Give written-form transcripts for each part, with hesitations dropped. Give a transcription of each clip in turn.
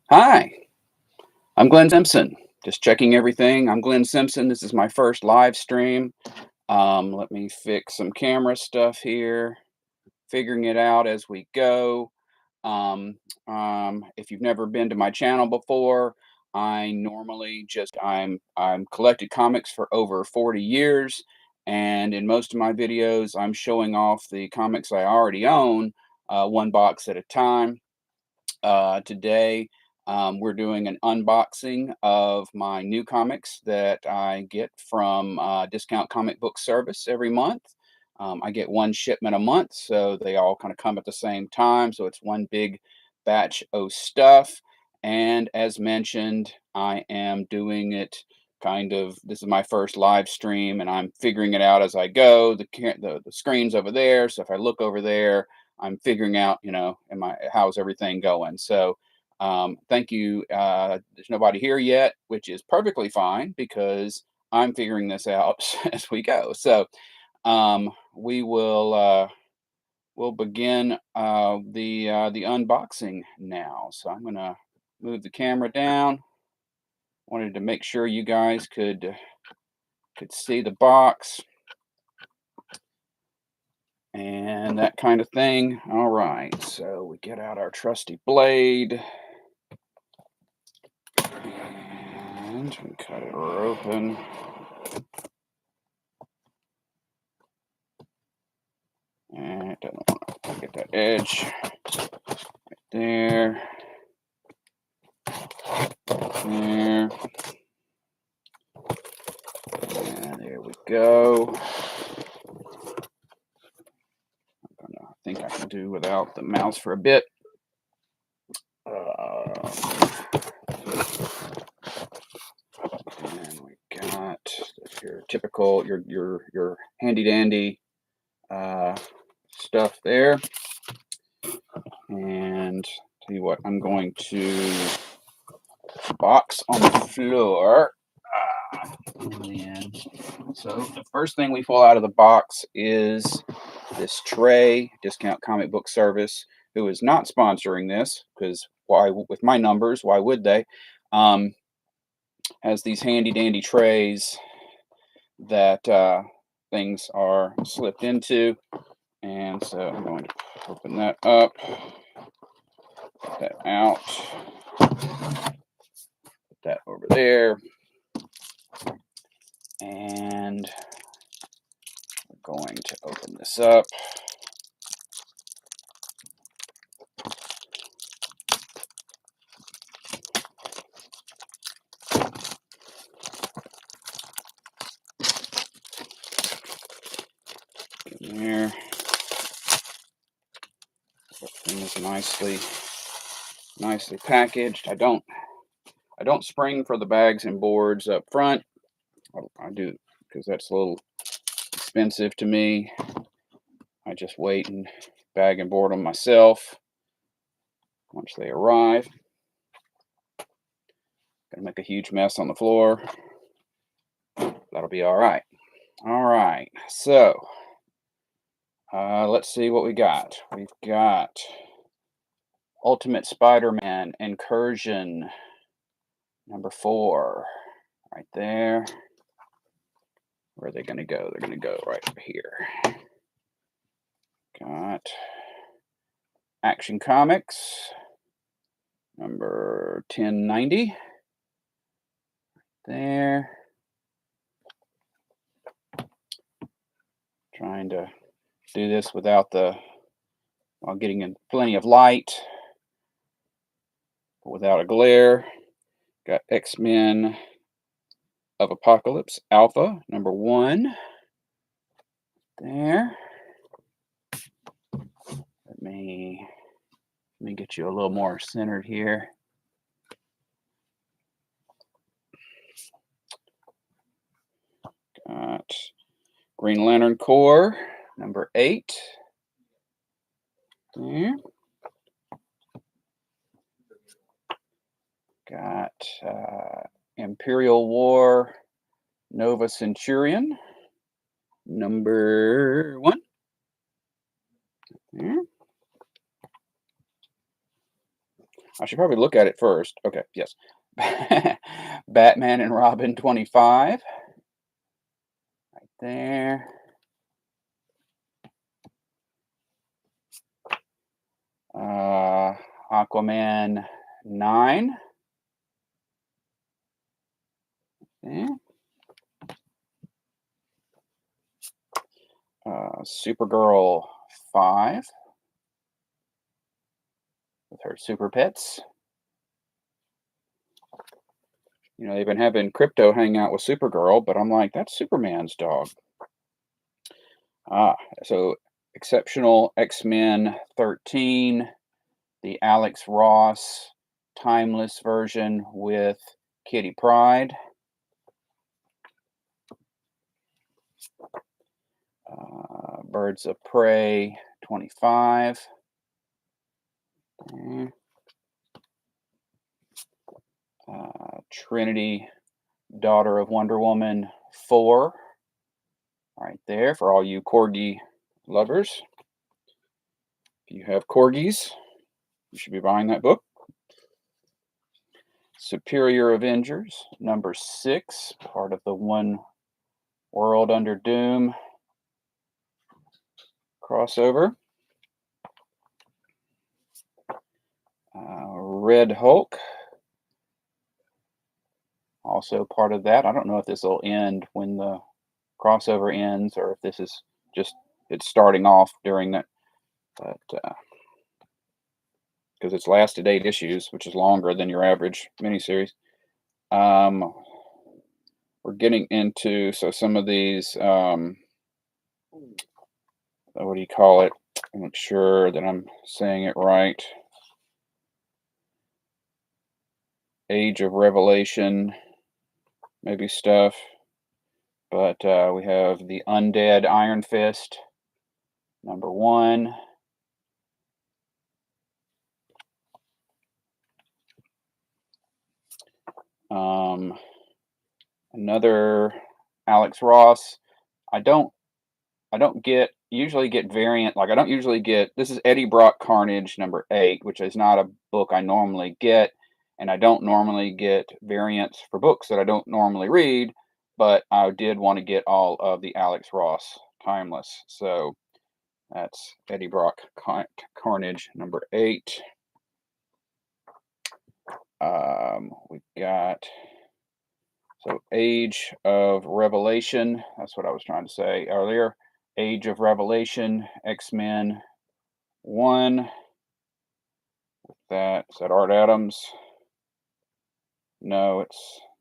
Hi, I'm Glenn Simpson. Just checking everything. I'm Glenn Simpson. This is my first live stream. Let me fix some camera stuff here, figuring it out as we go. Um, if you've never been to my channel before, I normally I'm collected comics for over 40 years, and in most of my videos, I'm showing off the comics I already own, one box at a time. Today, we're doing an unboxing of my new comics that I get from Discount Comic Book Service every month. I get one shipment a month, so they all kind of come at the same time. So it's one big batch of stuff. And as mentioned, I am doing it this is my first live stream, and I'm figuring it out as I go. The screen's over there, so if I look over there, I'm figuring out, how's everything going. So, thank you. There's nobody here yet, which is perfectly fine because I'm figuring this out as we go. So, we will we'll begin the unboxing now. So I'm gonna move the camera down. Wanted to make sure you guys could see the box and that kind of thing. All right, so we get out our trusty blade. And we cut it open. And it doesn't want to get that edge right there. There. And there we go. I think I can do without the mouse for a bit. And we got your typical, your handy dandy stuff there. And tell you what, I'm going to box on the floor. And so the first thing we pull out of the box is this tray. Discount Comic Book Service, who is not sponsoring this, because why, with my numbers, why would they? Has these handy dandy trays that things are slipped into. And so I'm going to open that up, put that out, put that over there, and we're going to open this up. In there. Everything is nicely packaged. I don't spring for the bags and boards up front. I do because that's a little expensive to me. I just wait and bag and board them myself once they arrive. Gonna make a huge mess on the floor. That'll be all right. All right, so let's see what we got. We've got Ultimate Spider-Man Incursion #4 right there. Where are they going to go? They're going to go right over here. Got Action Comics number 1090 there. Trying to do this without while getting in plenty of light, but without a glare. Got X-Men of Apocalypse Alpha #1 there. Let me get you a little more centered here. Got Green Lantern Corps #8 there. Got Imperial War Nova Centurion #1 there. I should probably look at it first. Okay, yes. Batman and Robin 25, right there. Aquaman 9. Yeah. Supergirl 5 with her super pets. You know, they've been having Crypto hang out with Supergirl, but I'm like, that's Superman's dog. Ah, so Exceptional X-Men 13, the Alex Ross Timeless version with Kitty Pryde. Birds of Prey 25. Trinity, Daughter of Wonder Woman 4. Right there for all you corgi lovers. If you have corgis, you should be buying that book. Superior Avengers, number 6, part of the One World Under Doom crossover. Red Hulk, also part of that. I don't know if this will end when the crossover ends or if this is just it's starting off during that, but because it's lasted 8 issues, which is longer than your average miniseries. We're getting into some of these. What do you call it? I'm not sure that I'm saying it right. Age of Revelation, maybe stuff. But we have the Undead Iron Fist, number 1. Another Alex Ross. I don't usually get variant, like I don't usually get, this is Eddie Brock Carnage number 8, which is not a book I normally get, and I don't normally get variants for books that I don't normally read, but I did want to get all of the Alex Ross Timeless. So that's Eddie Brock Carnage number 8. We've got Age of Revelation. That's what I was trying to say earlier. Age of Revelation, X-Men 1. Is that Art Adams? No,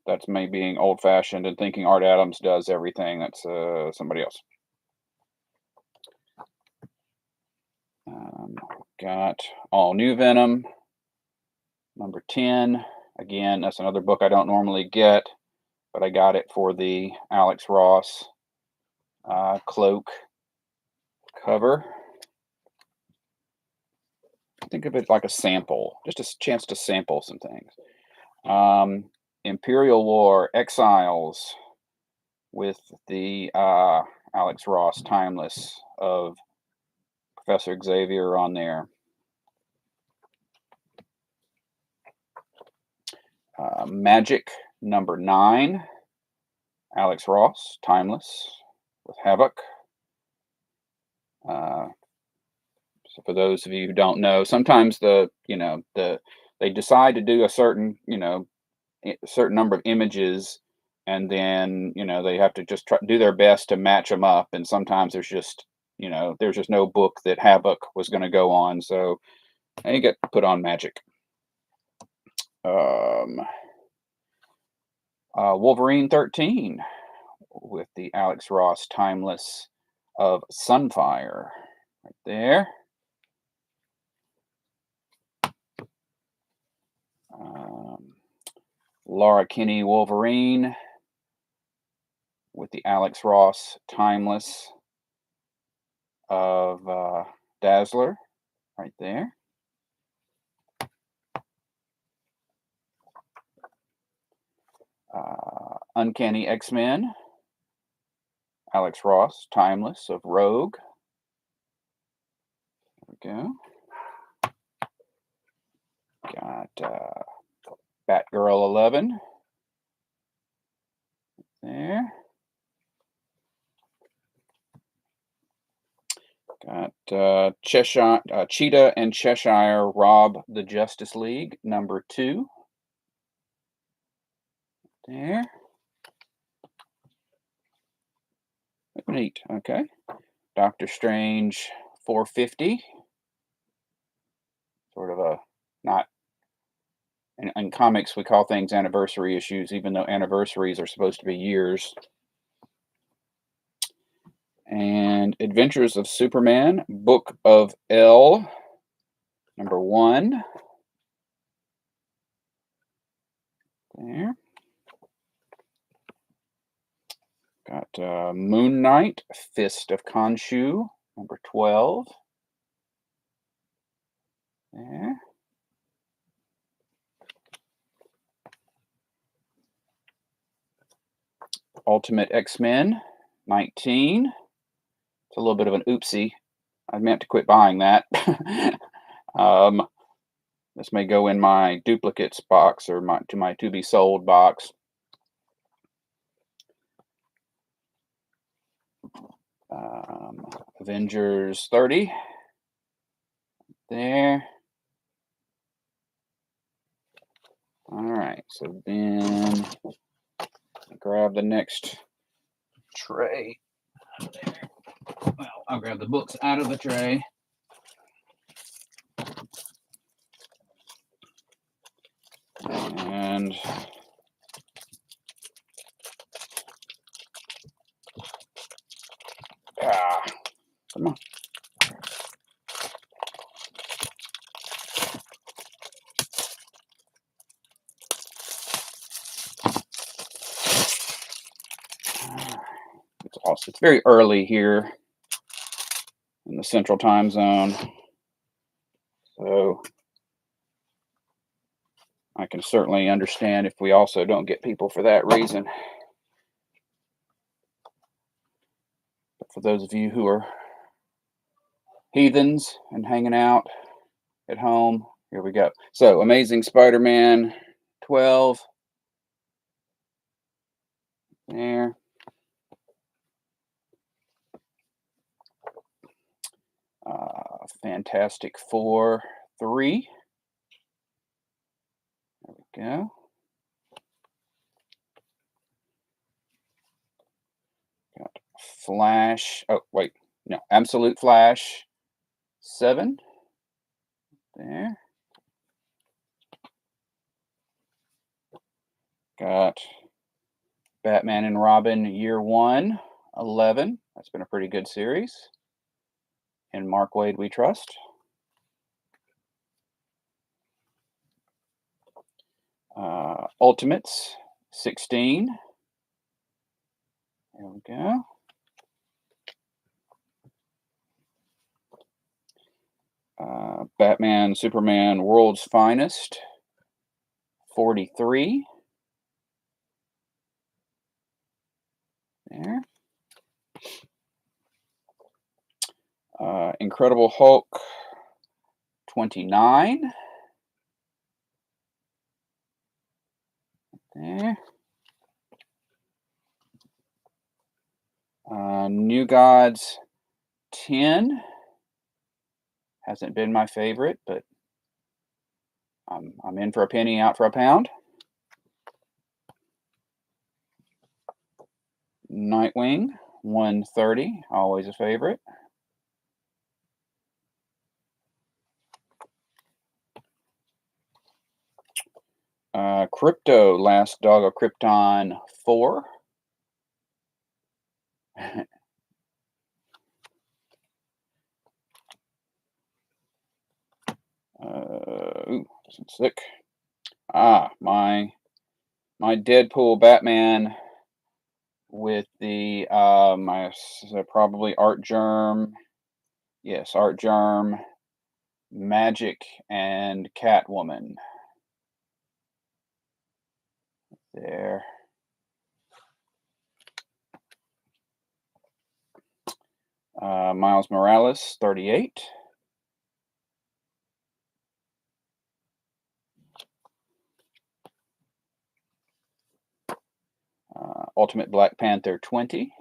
that's me being old-fashioned and thinking Art Adams does everything. That's somebody else. Got All New Venom, number 10. Again, that's another book I don't normally get, but I got it for the Alex Ross cloak cover. Think of it like a sample, just a chance to sample some things. Imperial War Exiles with the Alex Ross Timeless of Professor Xavier on there. Magic number 9, Alex Ross Timeless with Havoc. So for those of you who don't know, sometimes they decide to do a certain number of images, and then they have to just do their best to match them up, and sometimes there's just no book that Havoc was going to go on, so they get put on Magic. Wolverine 13 with the Alex Ross Timeless of Sunfire right there. Laura Kinney Wolverine with the Alex Ross Timeless of Dazzler right there. Uncanny X-Men, Alex Ross Timeless of Rogue. There we go. Got Batgirl 11 there. Got Cheshire, Cheetah and Cheshire rob the Justice League #2 there. Neat. Okay. Doctor Strange 450. Sort of a not in comics we call things anniversary issues, even though anniversaries are supposed to be years. And Adventures of Superman, Book of L, #1. There. Got Moon Knight, Fist of Khonshu, #12. There. Ultimate X-Men, 19. It's a little bit of an oopsie. I meant to quit buying that. This may go in my duplicates box or my to be sold box. Avengers 30. There. All right, so then grab the next tray. Well, I'll grab the books out of the tray. And come on. It's awesome. It's very early here in the Central Time Zone, so I can certainly understand if we also don't get people for that reason. But for those of you who are heathens and hanging out at home, here we go. So, Amazing Spider-Man 12. There. Fantastic Four 3. There we go. Got Flash. Oh, wait. No. Absolute Flash 7. There. Got Batman and Robin Year 1, 11. That's been a pretty good series. And Mark Waid We Trust. Ultimates 16. There we go. Batman, Superman, World's Finest 43. There. Incredible Hulk 29. There. New Gods 10. Hasn't been my favorite, but I'm in for a penny, out for a pound. Nightwing 130, always a favorite. Crypto, Last Dog of Krypton 4. Ooh, this one's sick. My Deadpool Batman with the probably Art Germ. Yes, Art Germ, Magic, and Catwoman. There. Miles Morales 38. Ultimate Black Panther 20.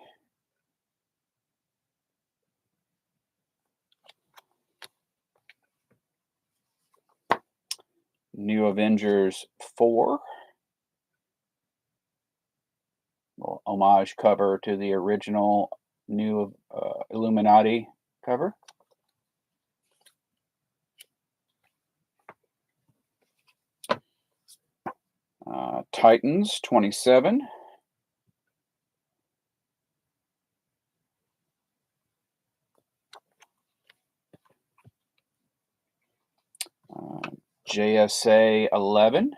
New Avengers 4. Little homage cover to the original New Illuminati cover. Titans 27. JSA 11.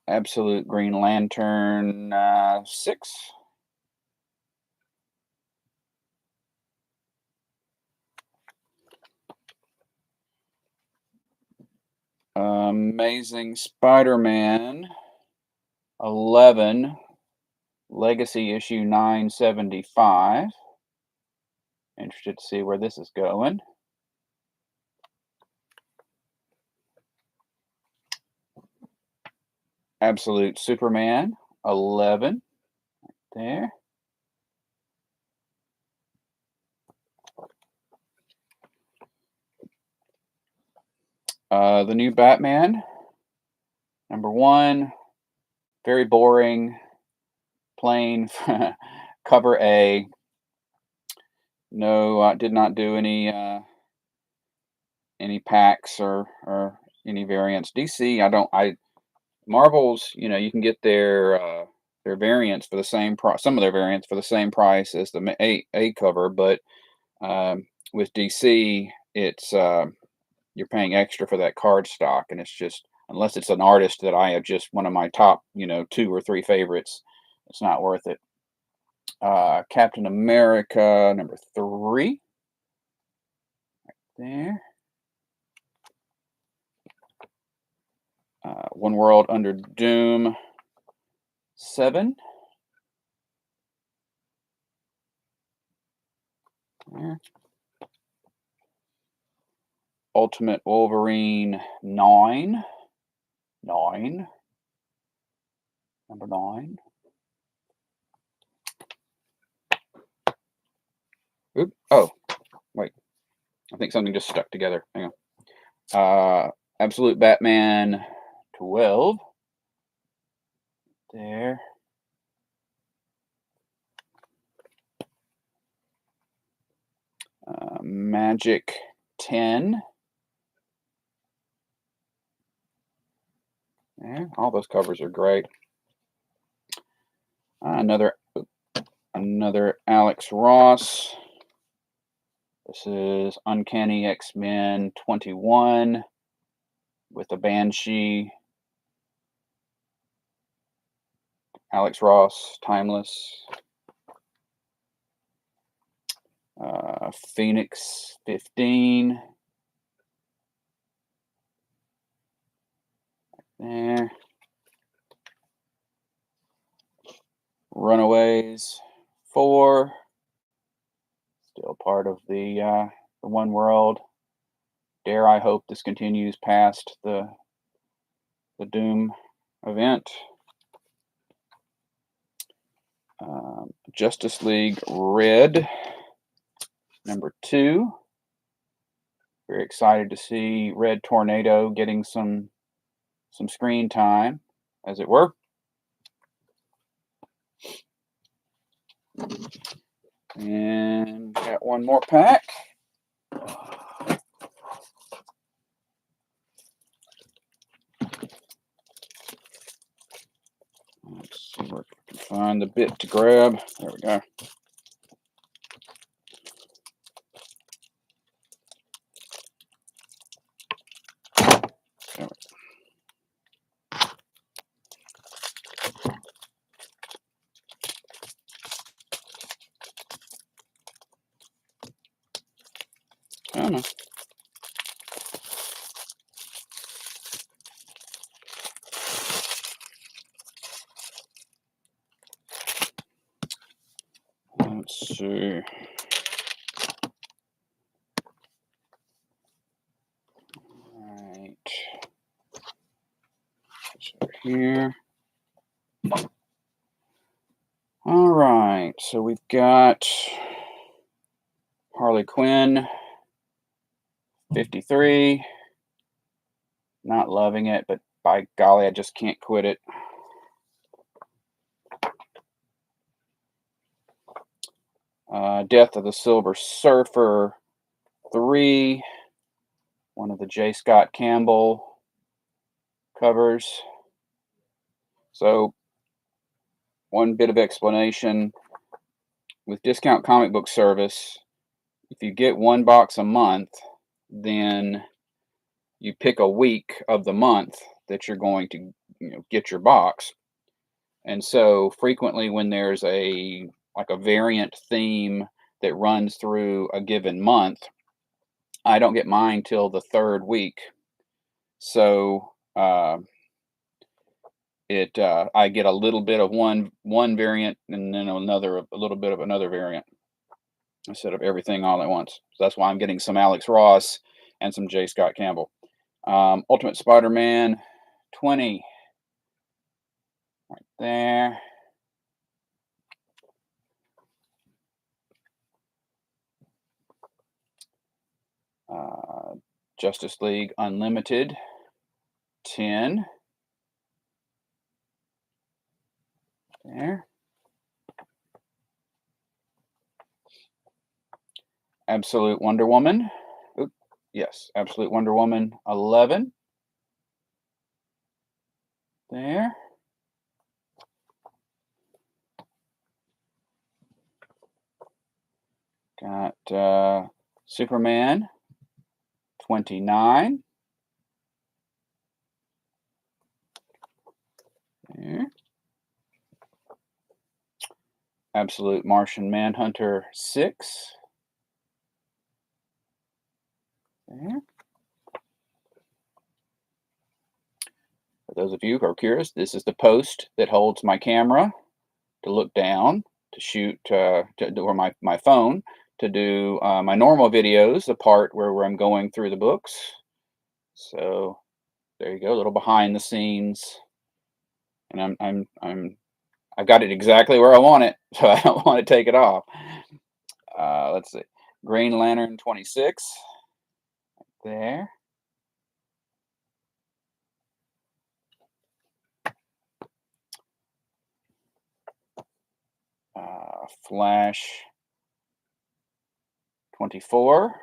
Absolute Green Lantern 6. Amazing Spider-Man 11. Legacy issue 975. Interested to see where this is going. Absolute Superman 11. There. The new Batman #1. Very boring, plain cover A. No, did not do any packs or any variants. DC, Marvel's, you can get their variants for the same price. Some of their variants for the same price as the A cover, but with DC, it's you're paying extra for that card stock, and it's just, unless it's an artist that I have just one of my top 2 or 3 favorites, it's not worth it. Captain America #3. There. One World Under Doom 7. There. Ultimate Wolverine 9. 9. #9. Oop. Oh, wait. I think something just stuck together. Hang on. Absolute Batman 12. There. Magic 10. There. All those covers are great. Another Alex Ross. This is Uncanny X-Men 21 with a Banshee. Alex Ross, Timeless. Phoenix 15. There. Runaways 4. Still part of the One World. Dare I hope this continues past the Doom event. Justice League Red #2. Very excited to see Red Tornado getting some screen time, as it were. And got one more pack. Let's see where I can find the bit to grab. There we go. I don't know. Let's see. here. All right, so we've got Harley Quinn, 53. Not loving it, but by golly, I just can't quit it. Death of the Silver Surfer, 3. One of the J. Scott Campbell covers. So, one bit of explanation. With Discount Comic Book Service, if you get one box a month, then you pick a week of the month that you're going to get your box. And so frequently when there's a variant theme that runs through a given month, I don't get mine till the third week. So I get a little bit of one variant and then a little bit of another variant instead of everything all at once. So that's why I'm getting some Alex Ross and some J. Scott Campbell. Ultimate Spider-Man 20 right there. Justice League Unlimited 10 there. Absolute Wonder Woman. Oop, yes, Absolute Wonder Woman 11 there. Got Superman 29 there. Absolute Martian Manhunter 6 there. For those of you who are curious, this is the post that holds my camera to look down, to shoot, or my phone, to do my normal videos, the part where I'm going through the books. So there you go, a little behind the scenes, and I've got it exactly where I want it, so I don't want to take it off. Let's see, Green Lantern 26 there. Flash 24.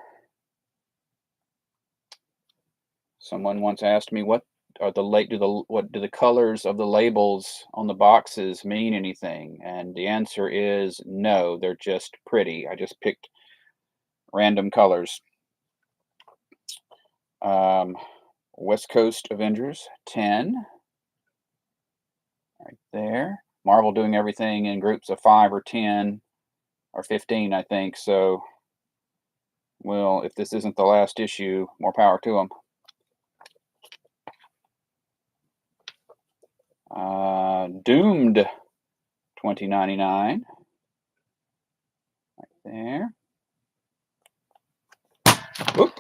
Someone once asked me what are what do the colors of the labels on the boxes mean anything? And the answer is no, they're just pretty. I just picked random colors. West Coast Avengers 10 right there. Marvel doing everything in groups of 5 or 10 or 15, I think. So, well, if this isn't the last issue, more power to them. Doomed 2099 right there. Oop.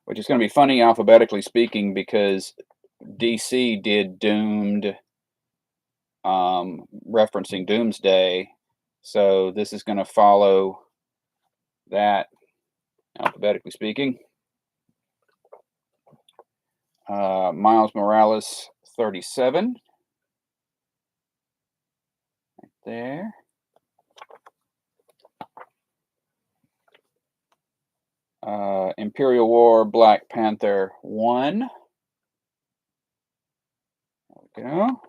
Which is going to be funny alphabetically speaking because DC did Doomed, referencing Doomsday. So this is going to follow that alphabetically speaking. Miles Morales 37 right there. Imperial War Black Panther 1. There we go.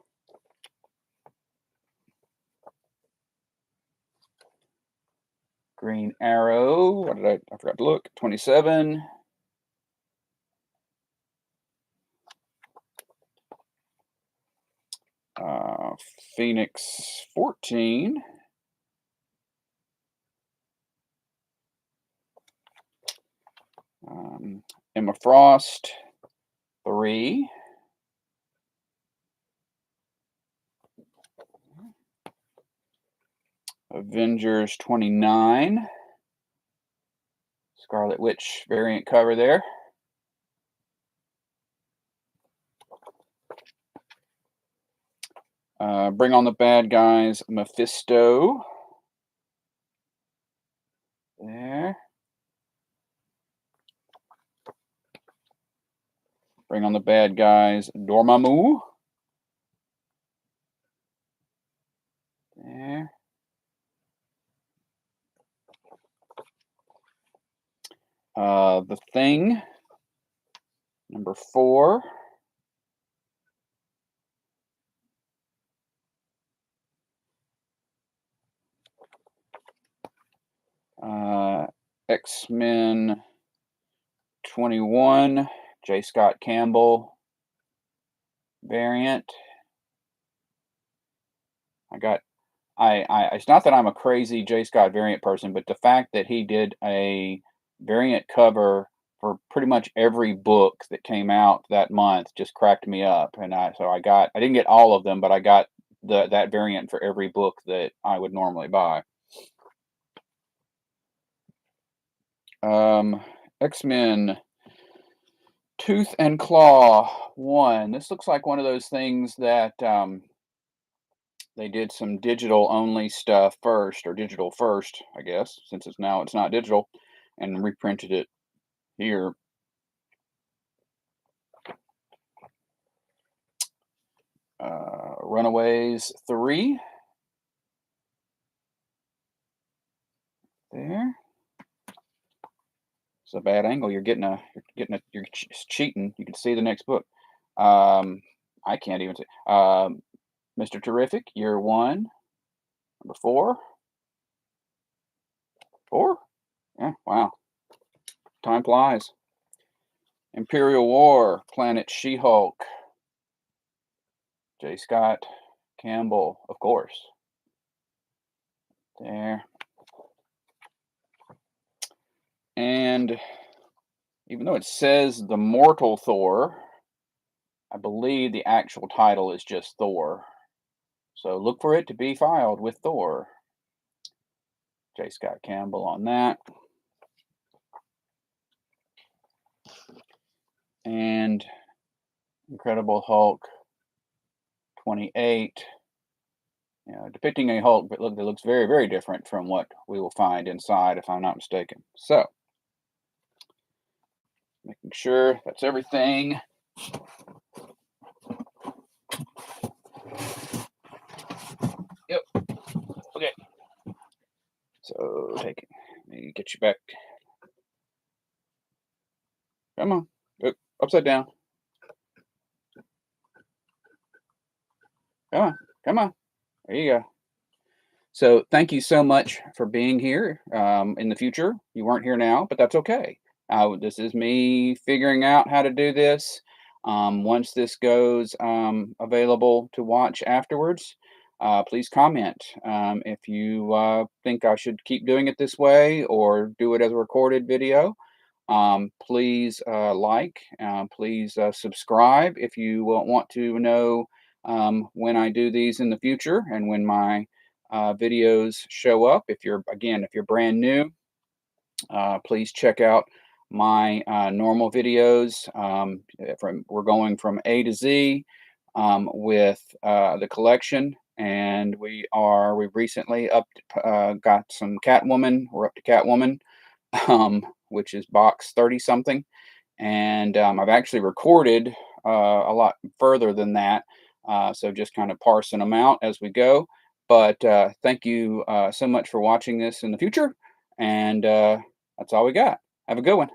Green Arrow. I forgot to look. 27. Phoenix 14. Emma Frost 3. Avengers 29. Scarlet Witch variant cover there. Bring on the bad guys, Mephisto. There. Bring on the bad guys, Dormammu. There. The Thing, number 4. X-Men 21, J. Scott Campbell variant. It's not that I'm a crazy J. Scott variant person, but the fact that he did a variant cover for pretty much every book that came out that month just cracked me up. And I didn't get all of them, but I got that variant for every book that I would normally buy. X-Men Tooth and Claw 1. This looks like one of those things that they did some digital only stuff first, or digital first, I guess, since it's not digital, and reprinted it here. Runaways 3. There. It's a bad angle. You're cheating. You can see the next book. I can't even see. Mr. Terrific, Year 1, number 4. 4? Yeah, wow. Time flies. Imperial War, Planet She-Hulk. J. Scott Campbell, of course. There. And even though it says The Mortal Thor, I believe the actual title is just Thor. So look for it to be filed with Thor. J. Scott Campbell on that. And Incredible Hulk 28. Depicting a Hulk, but that looks very, very different from what we will find inside, if I'm not mistaken. So, making sure that's everything. Yep. Okay. So, take it. Let me get you back. Come on. Oop, upside down. Come on. Come on. There you go. So thank you so much for being here. In the future, you weren't here now, but that's okay. This is me figuring out how to do this. Once this goes available to watch afterwards, please comment if you think I should keep doing it this way or do it as a recorded video. Please please subscribe if you want to know when I do these in the future and when my videos show up. If you're brand new, please check out my normal videos. We're going from A to Z with the collection, and we've recently got some Catwoman. We're up to Catwoman, which is box 30 something, and I've actually recorded a lot further than that. So just kind of parsing them out as we go. But thank you so much for watching this in the future. And that's all we got. Have a good one.